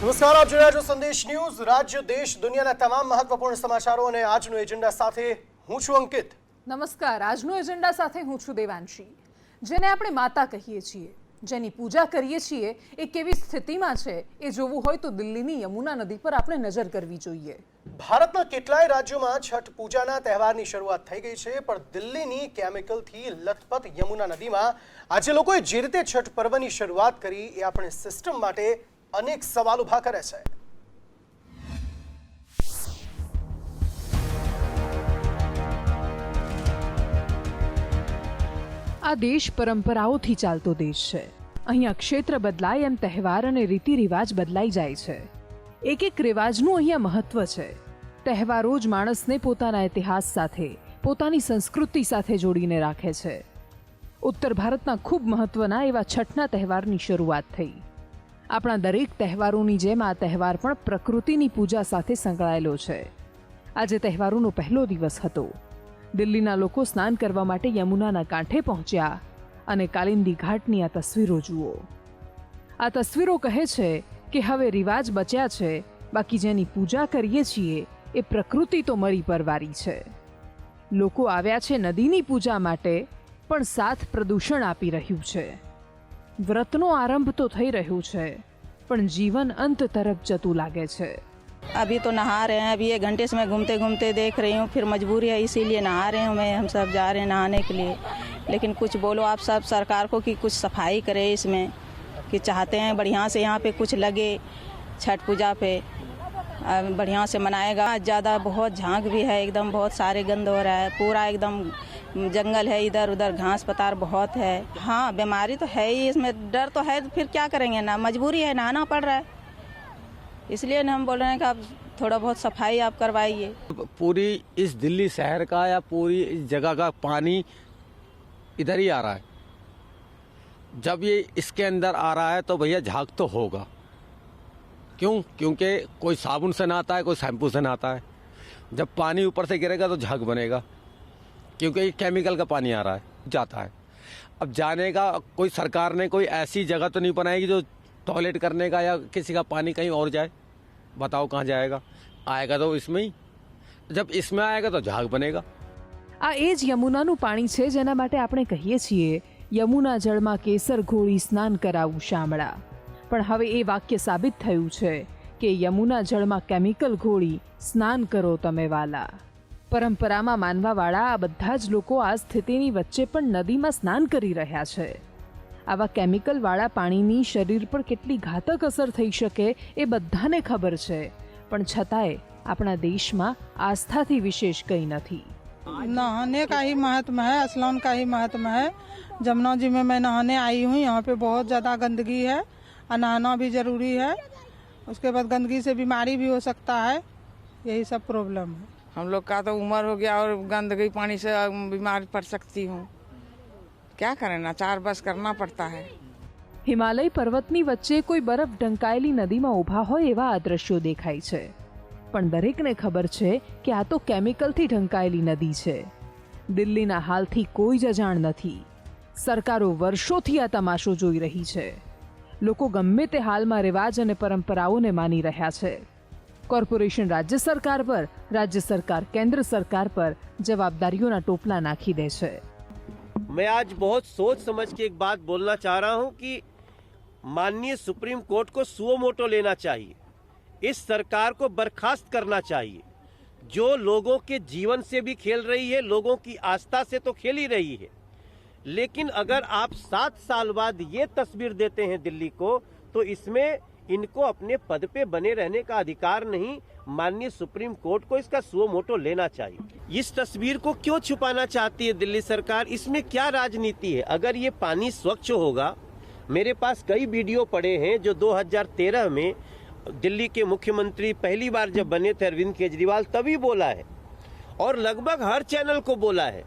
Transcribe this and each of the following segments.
નમસ્કાર, આપ જોઈ રહ્યા છો સંદેશ ન્યૂઝ. રાજ્ય, દેશ, દુનિયાના તમામ મહત્વપૂર્ણ સમાચારો અને આજનો એજન્ડા સાથે હું છું અંકિત. નમસ્કાર. આજનો એજન્ડા સાથે હું છું દેવાંશી. જેને આપણે માતા કહીએ છીએ, જેની પૂજા કરીએ છીએ, એ કેવી સ્થિતિમાં છે એ જોવું હોય તો દિલ્હીની યમુના નદી પર આપણે નજર કરવી જોઈએ. ભારતના કેટલાય રાજ્યોમાં છઠ પૂજાના તહેવારની શરૂઆત થઈ ગઈ છે, પણ દિલ્હીની કેમિકલથી લથપથ યમુના નદીમાં આજે લોકોએ જે રીતે છઠ પર્વની શરૂઆત કરી એ આપણે સિસ્ટમ માટે અનેક સવાલ ઉભા કરે છે. આ દેશ પરંપરાઓથી ચાલતો દેશ છે. અહીંયા ક્ષેત્ર બદલાય એમ તહેવાર અને રીતિ રિવાજ બદલાઈ જાય છે. એક એક રિવાજનું અહીંયા મહત્વ છે. તહેવારો જ માણસને પોતાના ઇતિહાસ સાથે, પોતાની સંસ્કૃતિ સાથે જોડીને રાખે છે. ઉત્તર ભારતના ખૂબ મહત્વના એવા છઠના તહેવારની શરૂઆત થઈ. આપણા દરેક તહેવારોની જેમ આ તહેવાર પણ પ્રકૃતિની પૂજા સાથે સંકળાયેલો છે. આજે તહેવારોનો પહેલો દિવસ હતો. દિલ્હીના લોકો સ્નાન કરવા માટે યમુનાના કાંઠે પહોંચ્યા અને કાલિંદી ઘાટની આ તસવીરો જુઓ. આ તસવીરો કહે છે કે હવે રિવાજ બચ્યા છે, બાકી જેની પૂજા કરીએ છીએ એ પ્રકૃતિ તો મરી પરવારી છે. લોકો આવ્યા છે નદીની પૂજા માટે, પણ સાથ પ્રદૂષણ આપી રહ્યું છે. વ્રતનો આરંભ તો થઈ રહ્યું છે, પણ જીવન અંત તરફ જતું લાગે છે. अभी तो नहा रहे हैं. अभी 1 घंटे से मैं घूमते घूमते देख रही हूँ. फिर मजबूरी है, इसीलिए नहा रहे हैं. हम सब जा रहे हैं नहाने के लिए. लेकिन कुछ बोलो आप सब सरकार को कि कुछ सफाई करे इसमें, कि चाहते हैं बढ़िया से यहाँ पे कुछ लगे. छठ पूजा पे बढ़िया से मनाएगा. ज़्यादा बहुत झांक भी है, एकदम बहुत सारे गंद हो रहा है. पूरा एकदम जंगल है, इधर उधर घास पतार बहुत है. हाँ, बीमारी तो है ही, इसमें डर तो है. फिर क्या करेंगे ना, मजबूरी है, नहाना पड़ रहा है. इसलिए हम बोल रहे हैं कि आप थोड़ा बहुत सफाई आप करवाइए. पूरी इस दिल्ली शहर का या पूरी इस जगह का पानी इधर ही आ रहा है. जब ये इसके अंदर आ रहा है तो भैया झाग तो होगा. क्यों? क्योंकि कोई साबुन से नहाता है, कोई शैम्पू से नहाता है. जब पानी ऊपर से गिरेगा तो झाग बनेगा, क्योंकि ये केमिकल का पानी आ रहा है, जाता है. अब जाने का कोई सरकार ने कोई ऐसी जगह तो नहीं बनाएगी जो टॉयलेट करने का या किसी का पानी कहीं और जाए. बताओ कहाँ जाएगा? आएगा तो इसमें ही. जब इसमें आएगा तो झाग बनेगा. આ એ જ યમુનાનું પાણી છે જેના માટે આપણે કહીએ છીએ યમુના જળમાં કેસર ઘોળી સ્નાન કરાવું શામળા. પણ હવે એ વાક્ય સાબિત થયું છે કે યમુના જળમાં કેમિકલ ઘોળી સ્નાન કરો તમે વાલા. પરંપરામાં માનવાવાળા આ બધા જ લોકો આ સ્થિતિની વચ્ચે પણ નદીમાં સ્નાન કરી રહ્યા છે. આવા કેમિકલવાળા પાણીની શરીર પર કેટલી ઘાતક અસર થઈ શકે એ બધાને ખબર છે, પણ છતાંય આપણા દેશમાં આસ્થાથી વિશેષ કંઈ નથી. नहाने का ही महत्व है, स्नान का ही महत्व है. जमुना जी में मैं नहाने आई हूँ. यहाँ पे बहुत ज़्यादा गंदगी है और नहाना भी ज़रूरी है. उसके बाद गंदगी से बीमारी भी हो सकता है. यही सब प्रॉब्लम है. हम लोग का तो उम्र हो गया और गंदगी पानी से बीमार पड़ सकती हूँ. क्या करें ना, 4 बस करना पड़ता है. હિમાલય પર્વતની વચ્ચે કોઈ બરફ ઢંકાયેલી નદીમાં ઊભા હોય એવા આ દ્રશ્યો દેખાય છે, પણ દરેકને ખબર છે કે આ તો કેમિકલથી ઢંકાયેલી નદી છે. દિલ્હીના હાલથી કોઈ જ અજાણ નથી. સરકારો વર્ષોથી આ તમાશો જોઈ રહી છે. લોકો ગમે તે હાલમાં રિવાજ અને પરંપરાઓને માની રહ્યા છે. કોર્પોરેશન રાજ્ય સરકાર પર, રાજ્ય સરકાર કેન્દ્ર સરકાર પર જવાબદારીઓના ટોપલા નાખી દે છે. मैं आज बहुत सोच समझ के एक बात बोलना चाह रहा हूं कि माननीय सुप्रीम कोर्ट को सुओ मोटो लेना चाहिए. इस सरकार को बर्खास्त करना चाहिए. जो लोगों के जीवन से भी खेल रही है, लोगों की आस्था से तो खेल ही रही है. लेकिन अगर आप 7 साल बाद ये तस्वीर देते हैं दिल्ली को, तो इसमें इनको अपने पद पे बने रहने का अधिकार नहीं. माननीय सुप्रीम कोर्ट को इसका सुओ मोटो लेना चाहिए. इस तस्वीर को क्यों छुपाना चाहती है दिल्ली सरकार? इसमें क्या राजनीति है? अगर ये पानी स्वच्छ होगा, मेरे पास कई वीडियो पड़े हैं जो 2013 में दिल्ली के मुख्यमंत्री पहली बार जब बने थे अरविंद केजरीवाल, तभी बोला है और लगभग हर चैनल को बोला है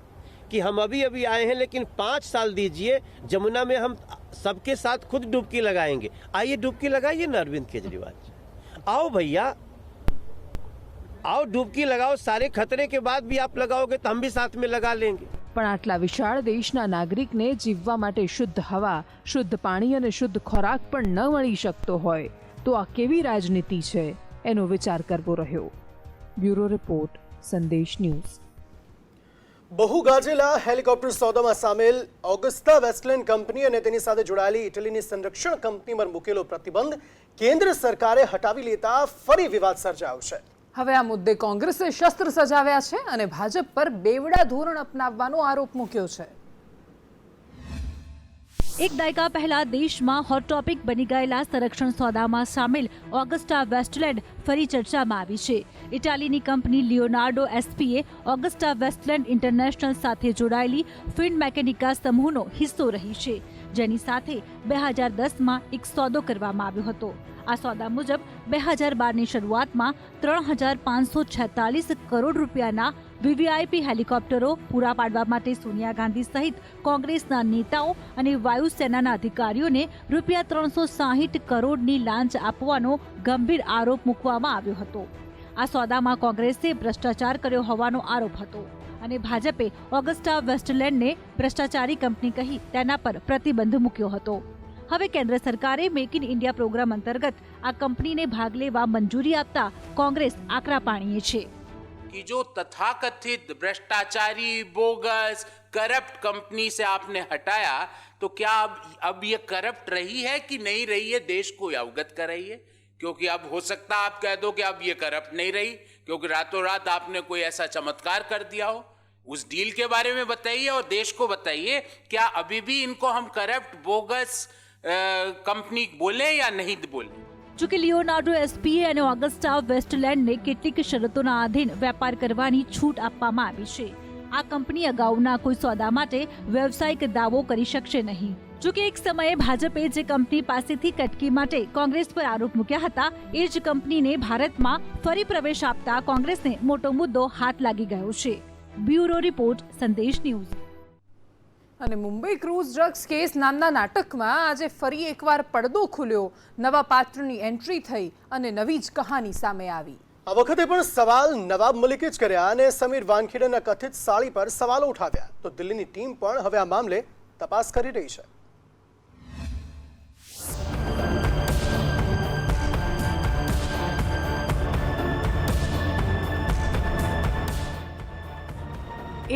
कि हम अभी अभी आए हैं, लेकिन 5 साल दीजिए, जमुना में हम सबके साथ खुद डुबकी लगाएंगे. आइए डुबकी लगाइए ना अरविंद केजरीवाल. आओ भैया, आओ डुबकी लगाओ. सारे खतरे के बाद भी आप लगाओगे तो हम भी साथ में लगा लेंगे. પણ આટલા વિશાળ દેશના નાગરિકને જીવવા માટે શુદ્ધ હવા, શુદ્ધ પાણી અને શુદ્ધ ખોરાક પણ ન મળી શકતો હોય તો આ કેવી રાજનીતિ છે એનો વિચાર કરવો રહ્યો. બ્યુરો રિપોર્ટ, સંદેશ ન્યૂઝ. બહુ ગાજેલા હેલિકોપ્ટર સોદામાં સામેલ ઓગસ્ટા વેસ્ટલેન્ડ કંપની અને તેની સાથે જોડાયેલી ઇટલીની સંરક્ષણ કંપની પર મૂકેલો પ્રતિબંધ કેન્દ્ર સરકારે હટાવી લેતા ફરી વિવાદ સર્જાયો છે. હવે આ મુદ્દે કોંગ્રેસે શસ્ત્ર સજાવ્યા છે અને ભાજપ પર બેવડા ધોરણ અપનાવવાનો આરોપ મૂક્યો છે. એક દાયકા પહેલા દેશમાં હોટ ટોપિક બની ગયેલા સંરક્ષણ સોદામાં સામેલ ઓગસ્ટા વેસ્ટલેન્ડ ફરી ચર્ચામાં આવી છે. ઇટાલીની company Leonardo એસપીએ Augusta Westland international સાથે જોડાયેલી ફિન મેકેનિકા સમૂહનો હિસ્સો રહી છે, જેની સાથે 2010માં એક સોદો કરવામાં આવ્યો હતો. આ સોદા મુજબ 2012ની શરૂઆતમાં 3,546 કરોડ રૂપિયાના વીવીઆઈપી હેલિકોપ્ટરો પૂરા પાડવા માટે સોનિયા ગાંધી સહિત કોંગ્રેસના નેતાઓ અને વાયુસેનાના અધિકારીઓને રૂપિયા 360 કરોડની લાંચ આપવાનો ગંભીર આરોપ મૂકવામાં આવ્યો હતો. આ સોદામાં કોંગ્રેસે ભ્રષ્ટાચાર કર્યો હોવાનો આરોપ હતો અને ભાજપે ઓગસ્ટા વેસ્ટલેન્ડને ભ્રષ્ટાચારી કંપની કહી તેના પર પ્રતિબંધ મૂક્યો હતો. હવે કેન્દ્ર સરકારે મેક ઇન ઇન્ડિયા પ્રોગ્રામ અંતર્ગત આ કંપનીને ભાગ લેવા મંજૂરી આપતા કોંગ્રેસ આકરા પાણીએ છે. कि जो तथाकथित भ्रष्टाचारी बोगस करप्ट कंपनी से आपने हटाया, तो क्या अब ये करप्ट रही है कि नहीं रही है, देश को अवगत कराइए. क्योंकि अब हो सकता आप कह दो कि अब ये करप्ट नहीं रही क्योंकि रातों रात आपने कोई ऐसा चमत्कार कर दिया हो. उस डील के बारे में बताइए और देश को बताइए, क्या अभी भी इनको हम करप्ट बोगस कंपनी बोले या नहीं बोले. જોકે લિયોનાર્ડો એસપીએ અને ઓગસ્ટા વેસ્ટલેન્ડને કેટલીક શરતોના આધીન વેપાર કરવાની છૂટ આપવામાં આવી છે. આ કંપની અગાઉના કોઈ સોદા માટે વ્યવસાયિક દાવો કરી શકશે નહીં. જોકે એક સમયે ભાજપે જે કંપની પાસેથી કટકી માટે કોંગ્રેસ પર આરોપ મૂક્યા હતા, એ જ કંપનીને ભારતમાં ફરી પ્રવેશ આપતા કોંગ્રેસને મોટો મુદ્દો હાથ લાગી ગયો છે. બ્યુરો રિપોર્ટ, સંદેશ ન્યૂઝ. અને મુંબઈ ક્રૂઝ ડ્રગ્સ કેસ નામના નાટકમાં આજે ફરી એકવાર પડદો ખુલ્યો. નવા પાત્રની એન્ટ્રી થઈ અને નવી જ કહાની સામે આવી. આ વખતે પણ સવાલ નવાબ મલિકે જ કર્યા અને સમીર વાનખેડેના કથિત સાળી પર સવાલો ઉઠાવ્યા. તો દિલ્હીની ટીમ પણ હવે આ મામલે તપાસ કરી રહી છે.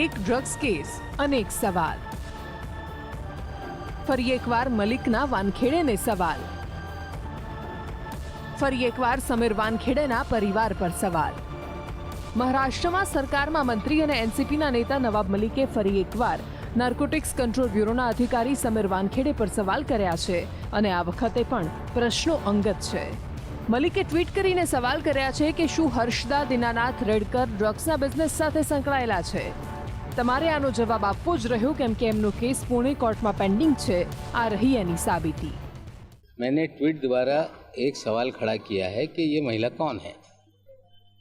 એક ડ્રગ્સ કેસ, અનેક સવાલ. ફરી એકવાર મલિકના વાનખેડેને સવાલ. ફરી એકવાર સમીર વાનખેડેના પરિવાર પર સવાલ. મહારાષ્ટ્રમાં સરકારમાં મંત્રી અને એનસીપીના નેતા નવાબ મલિકે ફરી એકવાર નાર્કોટિક્સ કંટ્રોલ બ્યુરોના અધિકારી સમીર વાનખેડે પર સવાલ કર્યા છે અને આ વખતે પણ પ્રશ્નો અંગત છે. મલિકે ટ્વીટ કરીને સવાલ કર્યા છે કે શું હર્ષદા દિનાનાથ રેડકર ડ્રગ્સના બિઝનેસ સાથે સંકળાયેલા છે. તમારે આનો જવાબ આપવો જ રહ્યો કેમ કે એમનો કેસ પુણે કોર્ટમાં પેન્ડિંગ છે. આ રહી એની સાબિતી. मैंने ट्वीट द्वारा एक सवाल खड़ा किया है कि ये महिला कौन है,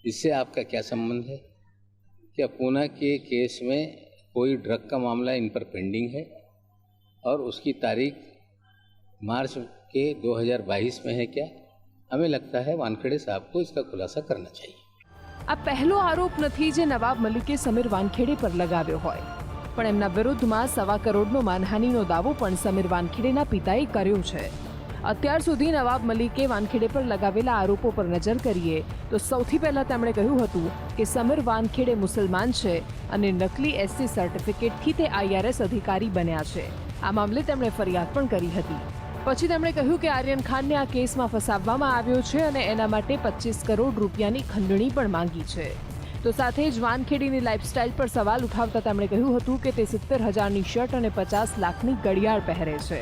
इससे आपका क्या संबंध है. क्या पूना के केस में कोई ड्रग का मामला इन पर पेंडिंग है और उसकी तारीख मार्च के 2022 में है क्या. हमें लगता है वानखेड़े साहब को इसका खुलासा करना चाहिए. આ પહેલો આરોપ નથી જે નવાબ મલિકે સમીર વાનખેડે પર લગાવ્યો હોય, પણ એમના વિરુદ્ધમાં 1.25 કરોડનો માનહાનિનો દાવો પણ સમીર વાનખેડેના પિતાએ કર્યો છે. અત્યાર સુધી નવાબ મલિકે વાનખેડે પર લગાવેલા આરોપો પર નજર કરીએ તો સૌથી પહેલા તેમણે કહ્યું હતું કે સમીર વાનખેડે મુસલમાન છે અને નકલી એસસી સર્ટિફિકેટથી તે આઈઆરએસ અધિકારી બન્યા છે. આ મામલે તેમણે ફરિયાદ પણ કરી હતી. પછી તેમણે કહ્યું કે આર્યન ખાનને આ કેસમાં ફસાવવામાં આવ્યો છે અને એના માટે 25 કરોડ રૂપિયાની ખંડણી પણ માંગી છે. તો સાથે જ વાનખેડેની લાઇફસ્ટાઇલ પર સવાલ ઉઠાવતા તેમણે કહ્યું હતું કે તે 70,000ની શર્ટ અને 50 લાખની ઘડિયાળ પહેરે છે.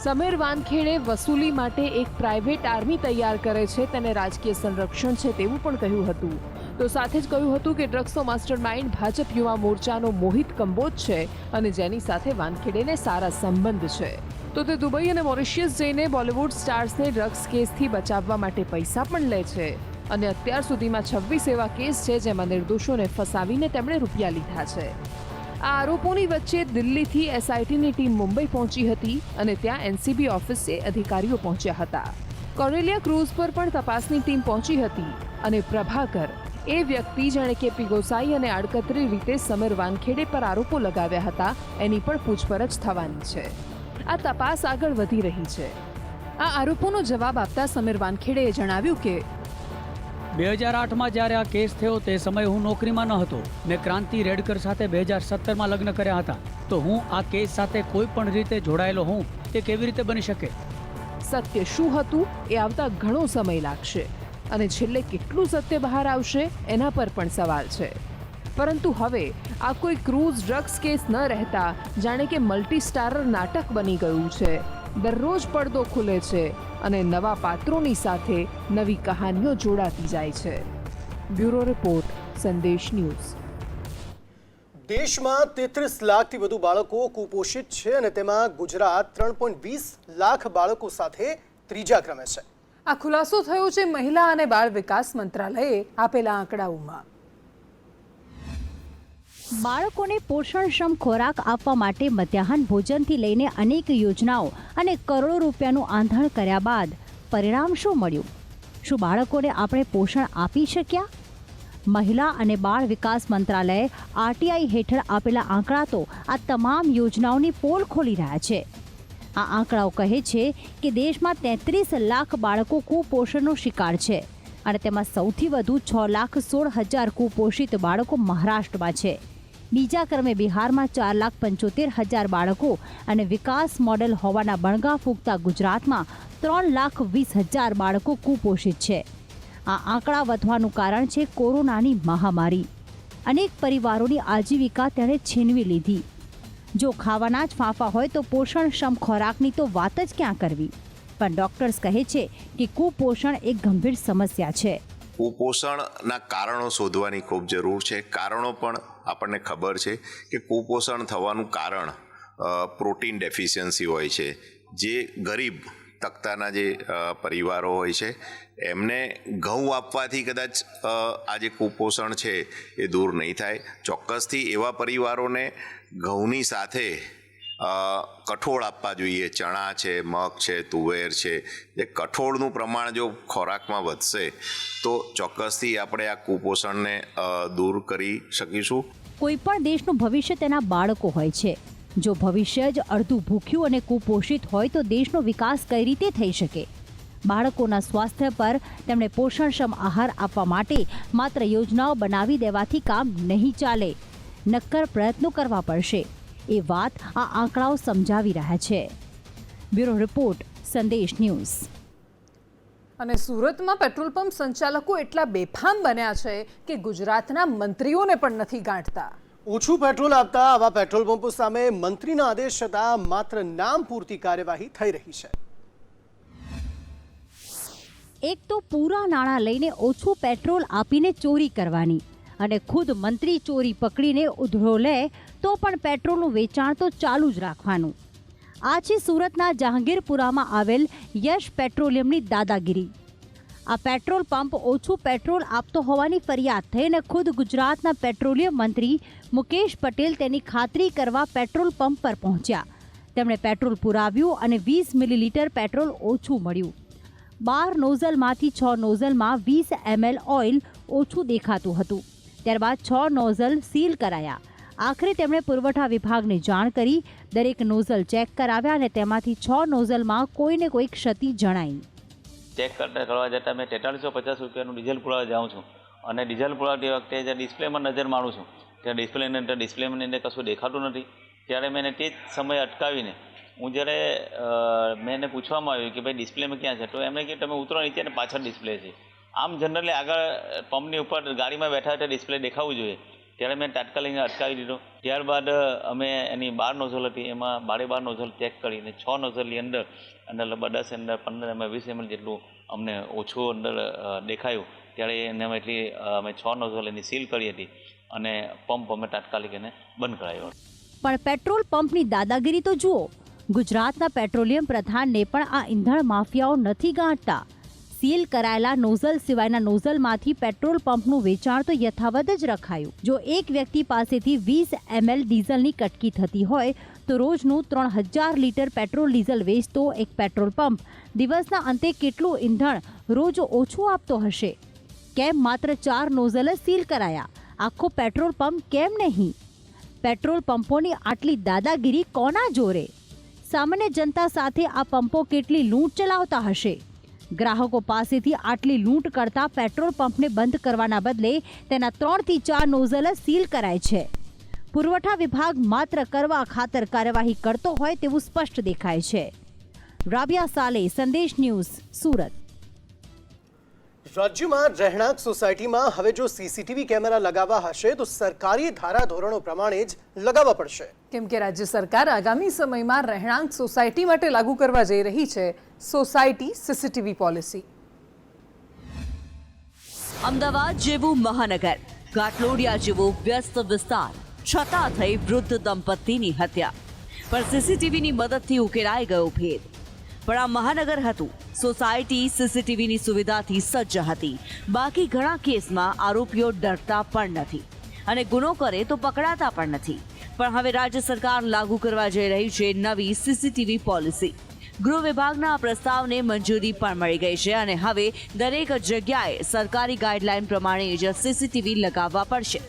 સમીર વાનખેડે વસૂલી માટે એક પ્રાઇવેટ આર્મી તૈયાર કરે છે, તેને રાજકીય સંરક્ષણ છે તેવું પણ કહ્યું હતું. તો સાથે જ કહ્યું હતું કે ડ્રગ્સનો માસ્ટર માઇન્ડ ભાજપ યુવા મોરચાનો મોહિત કંબોજ છે અને જેની સાથે વાનખેડેને સારા સંબંધ છે. તો તે દુબઈ અને મોરિશિયસ જઈને બોલિવૂડ સ્ટાર્સને ડ્રગ્સ કેસથી બચાવવા માટે પૈસા પણ લે છે અને અત્યાર સુધીમાં 26 એવા કેસ છે જેમાં નિર્દોષોને ફસાવીને તેમણે રૂપિયા લીધા છે. આ આરોપોની વચ્ચે દિલ્હીથી એસઆઈટીની ટીમ મુંબઈ પહોંચી હતી અને ત્યાં એનસીબી ઓફિસે અધિકારીઓ પહોંચ્યા હતા. કોરેલિયા ક્રૂઝ પર પણ તપાસની ટીમ પહોંચી હતી અને પ્રભાકર એ વ્યક્તિ જેણે કેપી ગોસાઈ અને આડકતરી રીતે સમીર વાનખેડે પર આરોપો લગાવ્યા હતા એની પણ પૂછપરછ થવાની છે. આ તપાસ આગળ વધી રહી છે. આ આરોપોનો જવાબ આપતા સમીર વાનખેડેએ જણાવ્યું કે 2008માં જ્યારે આ કેસ થયો તે સમયે હું નોકરીમાં ન હતો. મેં ક્રાંતિ રેડકર સાથે 2017માં લગ્ન કર્યા હતા. તો હું આ કેસ સાથે કોઈ પણ રીતે જોડાયેલો હું તે કેવી રીતે બની શકે? સત્ય શું હતું એ આવતા ઘણો સમય લાગશે અને છેલ્લે કેટલું સત્ય બહાર આવશે એના પર પણ સવાલ છે. પરંતુ હવે આ કોઈ ક્રૂઝ ડ્રગ્સ કેસ ન રહેતા જાણે કે મલ્ટી સ્ટારર નાટક બની ગયું છે. દરરોજ પડદો ખુલે છે અને નવા પાત્રોની સાથે નવી કહાનીઓ જોડાતી જાય છે. બ્યુરો રિપોર્ટ, સંદેશ ન્યૂઝ. દેશમાં 33 લાખથી વધુ બાળકો કુપોષિત છે અને તેમાં ગુજરાત 3.20 લાખ બાળકો સાથે ત્રીજા ક્રમે છે. આ ખુલાસો થયો છે મહિલા અને બાળ વિકાસ મંત્રાલયે આપેલા આંકડાઓમાં. બાળકોને પોષણક્ષમ ખોરાક આપવા માટે મધ્યાહન ભોજનથી લઈને અનેક યોજનાઓ અને કરોડો રૂપિયાનું આંધણ કર્યા બાદ પરિણામ શું મળ્યું? શું બાળકોને આપણે પોષણ આપી શક્યા? મહિલા અને બાળ વિકાસ મંત્રાલયે આરટીઆઈ હેઠળ આપેલા આંકડા તો આ તમામ યોજનાઓની પોલ ખોલી રહ્યા છે. આ આંકડાઓ કહે છે કે દેશમાં 33 લાખ બાળકો કુપોષણનો શિકાર છે અને તેમાં સૌથી વધુ 6,16,000 કુપોષિત બાળકો મહારાષ્ટ્રમાં છે. બીજા ક્રમે બિહારમાં 4,75,000 બાળકો અને વિકાસ મોડેલ હોવાના બણગા ફૂંકતા ગુજરાતમાં 3,20,000 બાળકો કુપોષિત છે. આ આંકડા વધવાનું કારણ છે કોરોનાની મહામારી. અનેક પરિવારોની આજીવિકા તેણે છીનવી લીધી. જો ખાવાના જ ફાંફા હોય તો પોષણક્ષમ ખોરાકની તો વાત જ ક્યાં કરવી? પણ ડોક્ટર્સ કહે છે કે કુપોષણ એક ગંભીર સમસ્યા છે. કુપોષણના કારણો શોધવાની ખૂબ જરૂર છે. કારણો પણ આપણને ખબર છે કે કુપોષણ થવાનું કારણ પ્રોટીન ડેફિશિયન્સી હોય છે. જે ગરીબ તબક્કાના જે પરિવારો હોય છે એમને ઘઉં આપવાથી કદાચ આ જે કુપોષણ છે એ દૂર નહીં થાય. ચોક્કસથી એવા પરિવારોને ઘઉંની સાથે કઠોળ આપવા જોઈએ. ચણા છે, મગ છે, તુવેર છે. જે કઠોળનું પ્રમાણ જો ખોરાકમાં વધશે તો ચોક્કસથી આપણે આ કુપોષણને દૂર કરી શકીશું. કોઈ પણ દેશનું ભવિષ્ય તેના બાળકો હોય છે. જો ભવિષ્ય જ અડધું ભૂખ્યું અને કુપોષિત હોય તો દેશનો વિકાસ કઈ રીતે થઈ શકે? બાળકોના સ્વાસ્થ્ય પર તેમણે પોષણક્ષમ આહાર આપવા માટે માત્ર યોજનાઓ બનાવી દેવાથી કામ નહીં ચાલે. નક્કર પ્રયત્નો કરવા પડશે. એ વાત આ આંકડાઓ સમજાવી રહ્યા છે. બ્યુરો રિપોર્ટ, સંદેશ ન્યૂઝ. અને સુરતમાં પેટ્રોલ પંપ સંચાલકો એટલા બેફામ બન્યા છે કે ગુજરાતના મંત્રીઓને પણ નથી ગાંઠતા. ઓછું પેટ્રોલ આપતા આવા પેટ્રોલ પંપો સામે મંત્રીના આદેશ છતાં માત્ર નામ પૂરતી કાર્યવાહી થઈ રહી છે. એક તો પૂરા નાણાં લઈને ઓછું પેટ્રોલ આપીને ચોરી કરવાની અને ખુદ મંત્રી ચોરી પકડીને ઉધડો લે તો પણ પેટ્રોલનું વેચાણ તો ચાલુ જ રાખવાનું. આ છે સુરતના જહાંગીરપુરામાં આવેલ યશ પેટ્રોલિયમની દાદાગીરી. આ પેટ્રોલ પંપ ઓછું પેટ્રોલ આપતો હોવાની ફરિયાદ થઈને ખુદ ગુજરાતના પેટ્રોલિયમ મંત્રી મુકેશ પટેલ તેની ખાતરી કરવા પેટ્રોલ પંપ પર પહોંચ્યા. તેમણે પેટ્રોલ પુરાવ્યું અને 20 મિલીલીટર પેટ્રોલ ઓછું મળ્યું. 12 નોઝલમાંથી 6 નોઝલમાં 20 ml ઓઇલ ઓછું દેખાતું હતું. ત્યારબાદ 6 નોઝલ સીલ કરાયા. આખરે તેમણે પુરવઠા વિભાગને જાણ કરી દરેક નોઝલ ચેક કરાવ્યા અને તેમાંથી 6 નોઝલમાં કોઈને કોઈ ક્ષતિ જણાઈ. ચેક કરવા જતાં મેં 4350 રૂપિયાનું ડીઝલ પુરાવા જાઉં છું અને ડીઝલ પુરાવતી વખતે જે ડિસ્પ્લેમાં નજર મારું છું ત્યાં ડિસ્પ્લેની અંદર કશું દેખાતું નથી. ત્યારે મેં તે જ સમયે અટકાવીને હું જ્યારે મેં એને પૂછવામાં આવ્યું કે ભાઈ ડિસ્પ્લેમાં ક્યાં છે, તો એમણે કહ્યું તમે ઉતરો નીચે અને પાછળ ડિસ્પ્લે છે. આમ જનરલી આગળ પંપની ઉપર ગાડીમાં બેઠા હતા ડિસ્પ્લે દેખાવું જોઈએ. ત્યારે મેં તાત્કાલિક અટકાવી દીધો. ત્યારબાદ અમે એની 12 નોઝલ હતી એમાં 12 નોઝલ ચેક કરીને 6 નોઝલની અંદર લગભગ 10 અંદર 15 એમ 20 ml જેટલું અમને ઓછું અંદર દેખાયું. ત્યારે એને અમે 6 નોઝલ એની સીલ કરી હતી અને પંપ અમે તાત્કાલિક એને બંધ કરાયો. પણ પેટ્રોલ પંપની દાદાગીરી તો જુઓ. ગુજરાતના પેટ્રોલિયમ પ્રધાનને પણ આ ઈંધણ માફિયાઓ નથી ગાંઠતા. સીલ કરાયેલા નોઝલ સિવાયના નોઝલમાંથી પેટ્રોલ પંપનું વેચાણ તો યથાવત જ રખાયું. જો એક વ્યક્તિ પાસેથી 20 ml ડીઝલની કટકી થતી હોય તો રોજનું 3000 લીટર પેટ્રોલ ડીઝલ વેચતો એક પેટ્રોલ પંપ દિવસના અંતે કેટલું ઈંધણ રોજ ઓછું આપતો હશે? કેમ માત્ર 4 નોઝલ જ સીલ કરાયા? આખો પેટ્રોલ પંપ કેમ નહીં? પેટ્રોલ પંપોની આટલી દાદાગીરી કોના જોરે? સામાન્ય જનતા સાથે આ પંપો કેટલી લૂંટ ચલાવતા હશે? ગ્રાહકો પાસેથી આટલી લૂંટ કરતા પેટ્રોલ પંપને બંધ કરવાના બદલે તેના 3 થી 4 નોઝલ સીલ કરાય છે. પુરવઠા વિભાગ માત્ર કરવા ખાતર કાર્યવાહી કરતો હોય તેવું સ્પષ્ટ દેખાય છે. રાબિયા સાલે, સંદેશ ન્યૂઝ, સુરત. રાજ્યમાં રહેણાંક સોસાયટીમાં હવે જો સીસીટીવી કેમેરા લગાવવા હશે તો સરકારી ધારા ધોરણો પ્રમાણે જ લગાવવા પડશે. કેમ કે રાજ્ય સરકાર આગામી સમયમાં રહેણાંક સોસાયટી માટે લાગુ કરવા જઈ રહી છે સોસાયટી સીસીટીવી પોલિસી. અમદાવાદ જેવું મહાનગર, ઘાટલોડિયા જેવો વ્યસ્ત વિસ્તાર, છતાં થઈ વૃદ્ધ દંપતીની હત્યા. પણ સીસીટીવીની મદદથી ઉકેલાઈ ગયો ભેદ. પણ આ મહાનગર હતું. સોસાયટી સીસીટીવીની સુવિધાથી સજ્જ હતી. બાકી ઘણા કેસમાં આરોપીઓ ડરતા પણ નથી અને ગુનો કરે તો પકડાતા પણ નથી. પણ હવે રાજ્ય સરકાર લાગુ કરવા જઈ રહી છે નવી સીસીટીવી પોલિસી. ગૃહ વિભાગના પ્રસ્તાવને મંજૂરી પણ મળી ગઈ છે અને હવે દરેક જગ્યાએ સરકારી ગાઈડલાઈન પ્રમાણે જ સીસીટીવી લગાવવા પડશે.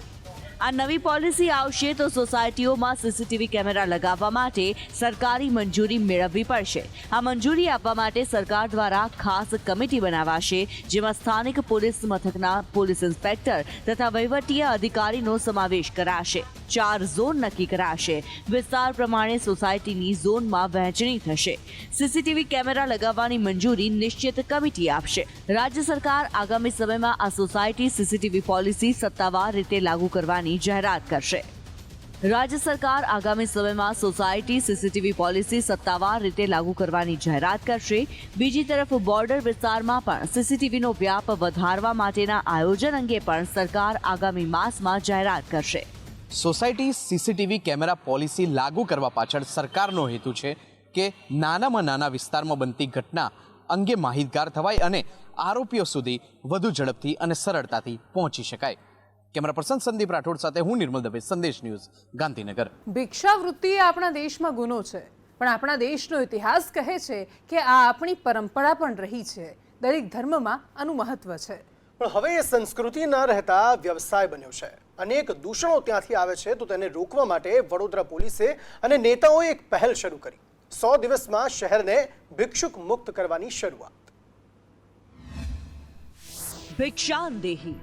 આ નવી પોલિસી આવશે તો સોસાયટીઓમાં સીસીટીવી કેમેરા લગાવવા માટે સરકારી મંજૂરી મેળવવી પડશે. આ મંજૂરી આપવા માટે સરકાર દ્વારા ખાસ કમિટી બનાવાશે, જેમાં સ્થાનિક પોલીસ મથકના પોલીસ ઇન્સ્પેક્ટર તથા વહીવટીય અધિકારીનો સમાવેશ કરાશે. 4 ઝોન નક્કી કરાશે. વિસ્તાર પ્રમાણે સોસાયટીની ઝોનમાં વહેંચણી થશે. સીસીટીવી કેમેરા લગાવવાની મંજૂરી નિશ્ચિત કમિટી આપશે. રાજ્ય સરકાર આગામી સમયમાં આ સોસાયટી સીસીટીવી પોલિસી સત્તાવાર રીતે લાગુ કરવાની જાહેરાત કરશે. રાજ્ય સરકાર આગામી સમયમાં સોસાયટી સીસીટીવી પોલિસી સત્તાવાર રીતે લાગુ કરવાની જાહેરાત કરશે. બીજી તરફ બોર્ડર વિસ્તારમાં પણ સીસીટીવીનો વ્યાપ વધારવા માટેના આયોજન અંગે પણ સરકાર આગામી માસમાં જાહેરાત કરશે. સોસાયટી સીસીટીવી કેમેરા પોલિસી લાગુ કરવા પાછળ સરકારનો હેતુ છે કે નાનામાં નાના વિસ્તારમાં બનતી ઘટના અંગે માહિતગાર થવાય અને આરોપીઓ સુધી વધુ ઝડપથી અને સરળતાથી પહોંચી શકાય. કેમેરા પર્સન સંદીપ રાઠોડ સાથે હું નિર્મલ દવે, સંદેશ ન્યૂઝ, ગાંધીનગર. ભિક્ષાવૃત્તિ એ આપણા દેશમાં ગુનો છે, પણ આપણા દેશનો ઇતિહાસ કહે છે કે આ આપણી પરંપરા પણ રહી છે. દરેક ધર્મમાં આનું મહત્વ છે. પણ હવે એ સંસ્કૃતિ ન રહેતા વ્યવસાય બન્યો છે. અનેક દૂષણો ત્યાંથી આવે છે તો તેને રોકવા માટે વડોદરા પોલીસે અને નેતાઓએ એક પહેલ શરૂ કરી. 100 દિવસમાં શહેરને ભિક્ષુક મુક્ત કરવાની શરૂઆત. ભિક્ષાંદેહી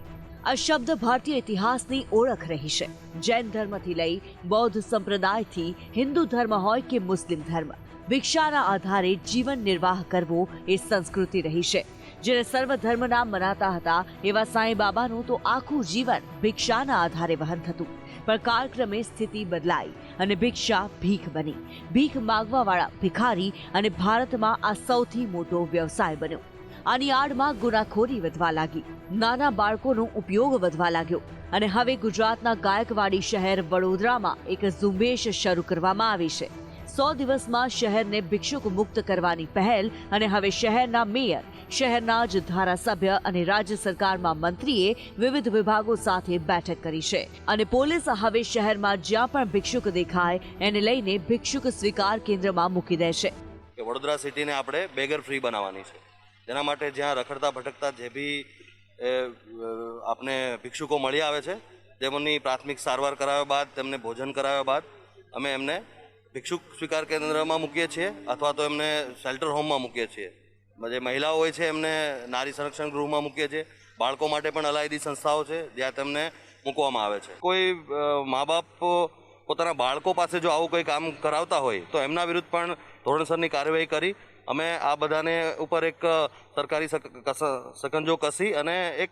આ શબ્દ ભારતીય ઇતિહાસની ઓળખ રહી છે. જૈન ધર્મથી લઈ બૌદ્ધ સંપ્રદાયથી હિન્દુ ધર્મ હોય કે મુસ્લિમ ધર્મ, ભિક્ષાના આધારે જીવન નિર્વાહ કરવો એ સંસ્કૃતિ રહી છે. જેને સર્વધર્મના મનાતા હતા એવા સાંઈ બાબાનું તો આખું જીવન ભિક્ષાના આધારે વહન થતું. પણ કાળક્રમે સ્થિતિ બદલાઈ અને ભિક્ષા ભીખ બની. ભીખ માગવાવાળા ભિખારી અને ભારતમાં આ સૌથી મોટો વ્યવસાય બન્યો. આની આડમાં ગુનાખોરી વધવા લાગી. નાના બાળકોનો ઉપયોગ વધવા લાગ્યો અને હવે ગુજરાતના ગાયકવાડી શહેર વડોદરામાં એક ઝુંબેશ શરૂ કરવામાં આવી છે. 100 દિવસમાં શહેરને ભિક્ષુક મુક્ત કરવાની પહેલ અને હવે શહેરના મેયર, શહેરના જ ધારાસભ્ય અને રાજ્ય સરકારમાં મંત્રીએ વિવિધ વિભાગો સાથે બેઠક કરી છે અને પોલીસ હવે શહેરમાં જ્યાં પણ ભિક્ષુક દેખાય એને લઈને ભિક્ષુક સ્વીકાર કેન્દ્રમાં મૂકી દે છે. વડોદરા સિટીને આપણે બેગર ફ્રી બનાવવાની છે. તેના માટે જ્યાં રખડતા ભટકતા જે બી આપને ભિક્ષુકો મળી આવે છે તેમની પ્રાથમિક સારવાર કરાવ્યા બાદ તેમને ભોજન કરાવ્યા બાદ અમે એમને ભિક્ષુક સ્વીકાર કેન્દ્રમાં મૂકીએ છીએ અથવા તો એમને શેલ્ટર હોમમાં મૂકીએ છીએ. જે મહિલાઓ હોય છે એમને નારી સંરક્ષણ ગૃહમાં મૂકીએ છીએ. બાળકો માટે પણ અલાયદી સંસ્થાઓ છે જ્યાં તેમને મૂકવામાં આવે છે. કોઈ મા બાપ પોતાના બાળકો પાસે જો આવું કોઈ કામ કરાવતા હોય તો એમના વિરુદ્ધ પણ ધોરણસરની કાર્યવાહી કરી અમે આ બધાને ઉપર એક સરકારી સકંજો કસી અને એક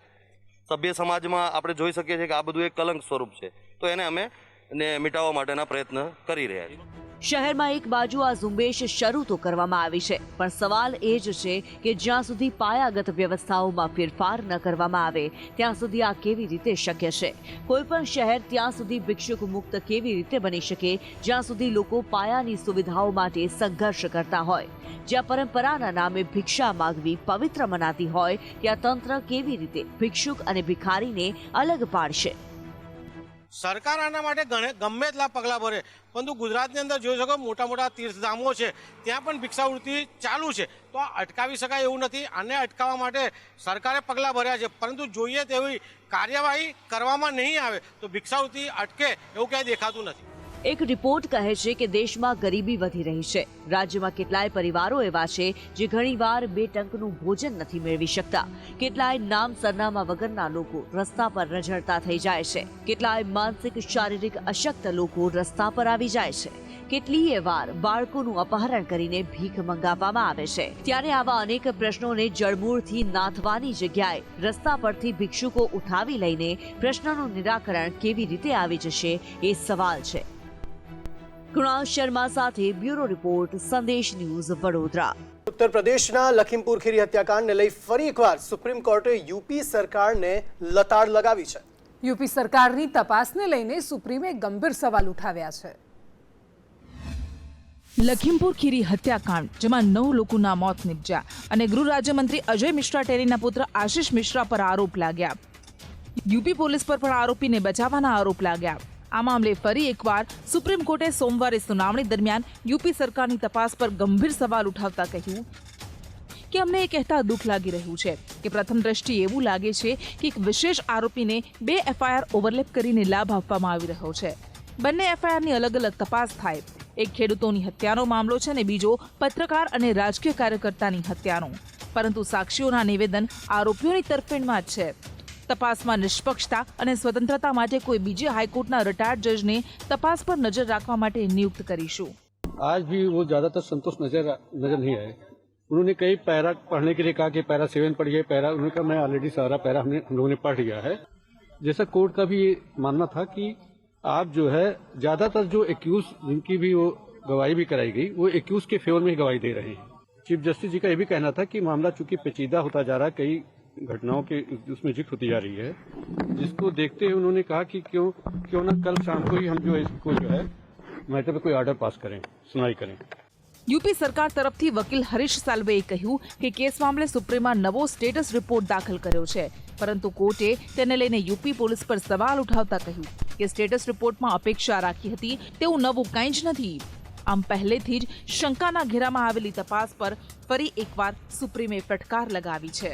સભ્ય સમાજમાં આપણે જોઈ શકીએ છીએ કે આ બધું એક કલંક સ્વરૂપ છે, તો એને અમે મિટાવવા માટેના પ્રયત્ન કરી રહ્યા છીએ. શહેરમાં એક બાજુ આ ઝુંબેશ શરૂ તો કરવામાં આવી છે, પણ સવાલ એ જ છે કે જ્યાં સુધી પાયાગત વ્યવસ્થાઓમાં ફેરફાર ન કરવામાં આવે ત્યાં સુધી આ કેવી રીતે શક્ય છે? કોઈ પણ શહેર ત્યાં સુધી ભિક્ષુક મુક્ત કેવી રીતે બની શકે જ્યાં સુધી લોકો પાયાની સુવિધાઓ માટે સંઘર્ષ કરતા હોય? જ્યાં પરંપરાના નામે ભિક્ષા માંગવી પવિત્ર મનાતી હોય ત્યાં તંત્ર કેવી રીતે ભિક્ષુક અને ભિખારીને અલગ પાડશે? સરકાર આના માટે ગમે એટલા પગલાં ભરે, પરંતુ ગુજરાતની અંદર જોઈ શકો મોટા મોટા તીર્થધામો છે ત્યાં પણ ભિક્ષાવૃત્તિ ચાલુ છે, તો આ અટકાવી શકાય એવું નથી. આને અટકાવવા માટે સરકારે પગલાં ભર્યા છે, પરંતુ જોઈએ તેવી કાર્યવાહી કરવામાં નહીં આવે તો ભિક્ષાવૃત્તિ અટકે એવું ક્યાંય દેખાતું નથી. એક રિપોર્ટ કહે છે કે દેશમાં ગરીબી વધી રહી છે. રાજ્યમાં કેટલાય પરિવારો એવા છે જે ઘણીવાર 2 ટંકનું ભોજન નથી મેળવી શકતા. કેટલાય નામ સરનામા વગરના લોકો રસ્તા પર રઝળતા થઈ જાય છે. કેટલાય માનસિક શારીરિક અશક્ત લોકો રસ્તા પર આવી જાય છે. કેટલીય વાર બાળકોનું અપહરણ કરીને ભીખ મંગાવવામાં આવે છે. ત્યારે આવા અનેક પ્રશ્નોને જડમૂળથી નાથવાની જગ્યાએ રસ્તા પરથી ભિક્ષુકો ઉઠાવી લઈને પ્રશ્નનું નિરાકરણ કેવી રીતે આવી જશે એ સવાલ છે. કૃણાલ શર્મા સાથે બ્યુરો રિપોર્ટ, સંદેશ ન્યૂઝ, વડોદરા. ઉત્તર પ્રદેશના લખીમપુર ખીરી હત્યાકાંડને લઈ ફરી એકવાર સુપ્રીમ કોર્ટે યુપી સરકારને લતાડ લગાવી છે. યુપી સરકારની તપાસને લઈને સુપ્રીમે ગંભીર સવાલ ઉઠાવ્યા છે. લખીમપુર ખીરી હત્યાકાંડ, જેમાં 9 લોકોના મોત નિપજ્યા અને ગૃહ રાજ્યમંત્રી અજય મિશ્રા ટેરીના પુત્ર આશિષ મિશ્રા પર આરોપ લાગ્યા. યુપી પોલીસ પર પણ આરોપીને બચાવવાના આરોપ લાગ્યા. આ મામલે ફરી એકવાર સુપ્રીમ કોર્ટે સોમવારે સુનાવણી દરમિયાન યુપી સરકારની તપાસ પર ગંભીર સવાલ ઉઠાવતા કહ્યું કે અમને એ કહેતા દુઃખ લાગી રહ્યું છે કે પ્રથમ દ્રષ્ટિએ એવું લાગે છે કે એક વિશેષ આરોપીને 2 એફઆઈઆર ઓવરલેપ કરીને લાભ આપવામાં આવી રહ્યો છે. બંને એફઆઈઆરની અલગ અલગ તપાસ થાય. એક ખેડૂતોની હત્યાનો મામલો છે અને બીજો પત્રકાર અને રાજકીય કાર્યકર્તાની હત્યાનો. પરંતુ સાક્ષીઓના નિવેદન આરોપીઓની તરફેણમાં જ છે. તપાસમાં નિષ્પક્ષતા અને સ્વતંત્રતા માટે કોઈ બીજી હાઈકોર્ટના रिटायर्ड જજને તપાસ પર નજર રાખવા માટે નિયુક્ત કરીશું. आज भी वो ज़्यादातर संतुष्ट नजर नहीं आए. उन्होंने कई पैरा पढ़ने के लिए कहा कि पैरा 7 पढ़िए, पैरा उन्होंने कहा मैं ऑलरेडी सारा पैरा हम लोगों ने पढ़ लिया है. जैसा कोर्ट का भी ये मानना था कि आप जो है ज़्यादातर जो एक्यूज जिनकी भी वो गवाही भी कराई गई वो एक्यूज के फेवर में ही गवाही दे रहे हैं. चीफ जस्टिस जी का ये भी कहना था कि मामला चूंकि पेचीदा होता जा रहा है, कई घटनाओं के उसमें जिक्र होती जा रही है, जिसको देखते हुए उन्होंने कहा कि क्यों ना कल शाम को ही हम जो इसको जो है मैटर पे कोई ऑर्डर पास करें, सुनवाई करें. યુપી સરકાર તરફથી વકીલ હરીશ સાલ્વેએ કહ્યું કે કેસ મામલે સુપ્રીમમાં નવો સ્ટેટસ રિપોર્ટ દાખલ કર્યો છે, પરંતુ કોર્ટે તેને લઈને યુપી પોલીસ પર સવાલ ઉઠાવતા કહ્યું કે સ્ટેટસ રિપોર્ટમાં અપેક્ષા રાખી હતી તેવું નવું કંઈ જ નથી. આમ પહેલેથી જ શંકાના ઘેરામાં આવેલી તપાસ પર ફરી એકવાર સુપ્રીમે ફટકાર લગાવી છે.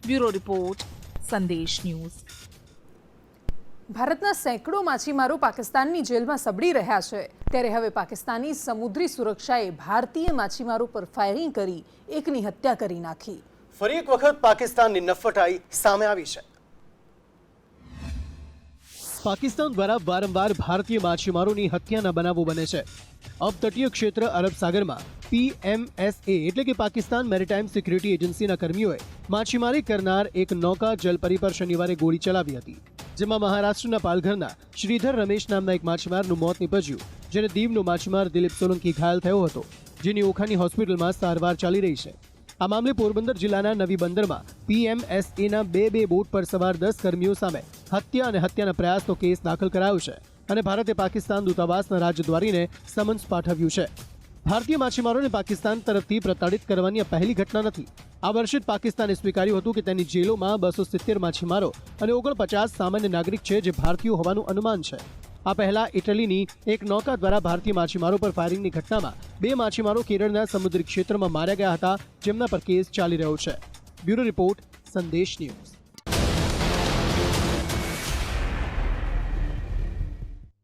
બ્યુરો રિપોર્ટ, સંદેશ ન્યૂઝ. ભારતના સેંકડો માછીમારો પાકિસ્તાનની જેલમાં સબડી રહ્યા છે, ત્યારે હવે પાકિસ્તાની સમુદ્રી સુરક્ષાએ ભારતીય માછીમારો પર ફાયરિંગ કરી એકની હત્યા કરી નાખી. ફરી એક વખત પાકિસ્તાનની નફટાઈ સામે આવી છે. પાકિસ્તાન દ્વારા વારંવાર ભારતીય માછીમારોની હત્યાના બનાવો બને છે. અપતટીય ક્ષેત્ર અરબ સાગરમાં PMSA એટલે કે પાકિસ્તાન મેરીટાઈમ સિક્યુરિટી એજન્સીના કર્મીઓએ માછીમારી કરનાર એક નૌકા જલપરી પર શનિવારે ગોળી ચલાવી હતી, જેમાં મહારાષ્ટ્રના પાલઘરના શ્રીધર રમેશ નામના એક માછીમારનું મોત નીપજ્યું, જ્યારે દીવનો માછીમાર દિલીપ સોલંકી ઘાયલ થયો હતો, જેની ઓખાની હોસ્પિટલમાં સારવાર ચાલી રહી છે. આ મામલે પોરબંદર જિલ્લાના નવી બંદરમાં PMSAના 2 બોટ પર સવાર 10 કર્મીઓ સામે હત્યા અને હત્યાના પ્રયાસનો કેસ દાખલ કરાયો છે અને ભારતે પાકિસ્તાન દૂતાવાસના રાજદ્વારીને સમન્સ પાઠવ્યું છે. ભારતીય માછીમારોને પાકિસ્તાન તરફથી પ્રતાડિત કરવાની આ પહેલી ઘટના નથી. આ વર્ષે જ પાકિસ્તાને સ્વીકાર્યું હતું કે તેની જેલોમાં 270 માછીમારો અને 49 સામાન્ય નાગરિક છે જે ભારતીયો હોવાનું અનુમાન છે. આ પહેલા ઇટલીની એક નૌકા દ્વારા ભારતીય માછીમારો પર ફાયરિંગની ઘટનામાં 2 માછીમારો કેરળના સમુદ્રી ક્ષેત્રમાં માર્યા ગયા હતા, જેમના પર કેસ ચાલી રહ્યો છે. બ્યુરો રિપોર્ટ, સંદેશ ન્યૂઝ.